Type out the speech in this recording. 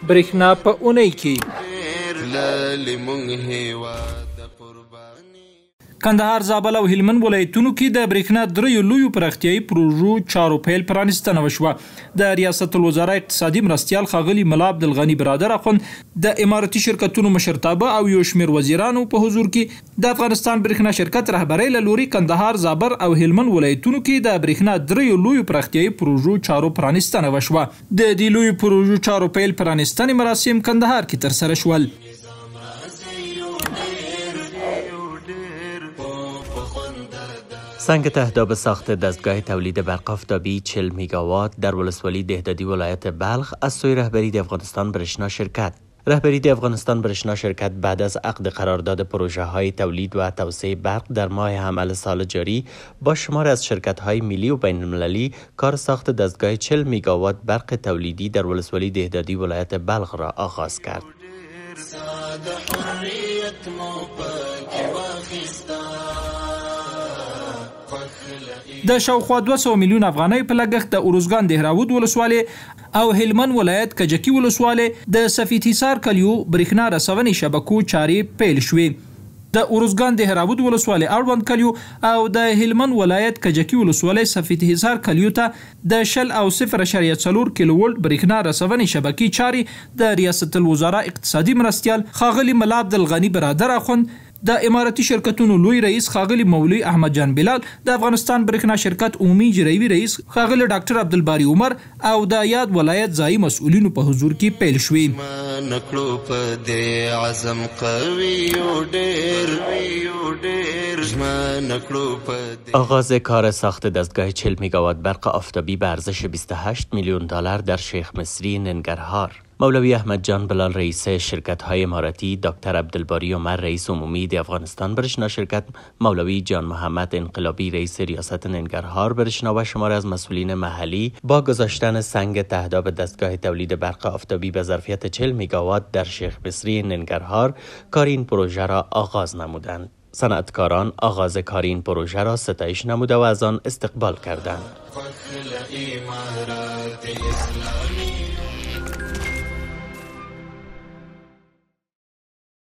برېښنا په اونۍ کې کندهار، زابل او هلمند ولایتونو کې د برېښنا دریو لویو پراختیایي پروژو چارو پیل پرانیستنه وشوه. د ریاست الوزرا اقتصادي مرستیال ښاغلي ملا عبدالغني برادر اخوند د اماراتي شرکتونو مشرتابه او یو شمېر وزیرانو په حضور کې د افغانستان برېښنا شرکت رهبرۍ له لوري کندهار، زابل او هلمند ولایتونو کې د برېښنا دریو لویو پراختیایي پروژو چارو پرانیستنه وشوه. د دې لویو پروژو چارو پیل پرانیستنې مراسم کندهار کې ترسره شول. سنگ تهداب ساخت دستگاه تولید برق آفتابی 40 میگاوات در ولسوالی دهدادی ولایت بلخ از سوی رهبری افغانستان برېښنا شرکت. رهبری افغانستان برېښنا شرکت بعد از عقد قرارداد پروژه های تولید و توسعه برق در ماه حمل سال جاری با شمار از شرکت های ملی و بین المللی کار ساخت دستگاه 40 میگاوات برق تولیدی در ولسوالی دهدادی ولایت بلخ را آغاز کرد. د شاوخوا 200 میلیون افغانۍ په لګښت د اروزګان دهراود ولسوالۍ او هلمند ولایت کجکي ولسوالۍ د سفید حصار کلیو برېښنا رسونې شبکو چارې پیل شوې. د اروزګان دهراود ولسوالۍ اړوند کلیو او د هلمند ولایت کجکي ولسوالۍ سفید حصار کلیو ته د 0 او 0.4 کیلو ولټ برېښنا رسونې شبکې چارې د ریاست الوزرا اقتصادي مرستیال ښاغلي ملا عبدالغني برادر اخوند، د اماراتي شرکتونو لوی رئیس ښاغلي مولوي احمد جان بلال، د افغانستان برېښنا شرکت عمومي اجرایي رئیس ښاغلي ډاکټر عبدالباري عمر او د یاد ولایت ځایي مسؤلینو په حضور کې پیل شوې. آغاز کار ساخت دستگاه 40 میگاوات برق آفتابی به ارزش 28 میلیون دلار در شیخ مصری ننگرهار. مولوی احمد جان بلال رئیس شرکت های اماراتی، دکتر عبدالباری عمر رئیس عمومی د افغانستان برېښنا شرکت، مولوی جان محمد انقلابی رئیس ریاست ننگرهار برېښنا و شمار از مسئولین محلی با گذاشتن سنگ تهداب دستگاه تولید برق آفتابی به ظرفیت 40 میگاوات در شیخ مصری ننگرهار کار این پروژه را آغاز نمودند. صنعتکاران آغاز کار این پروژه را ستایش نموده و از آن استقبال کردند.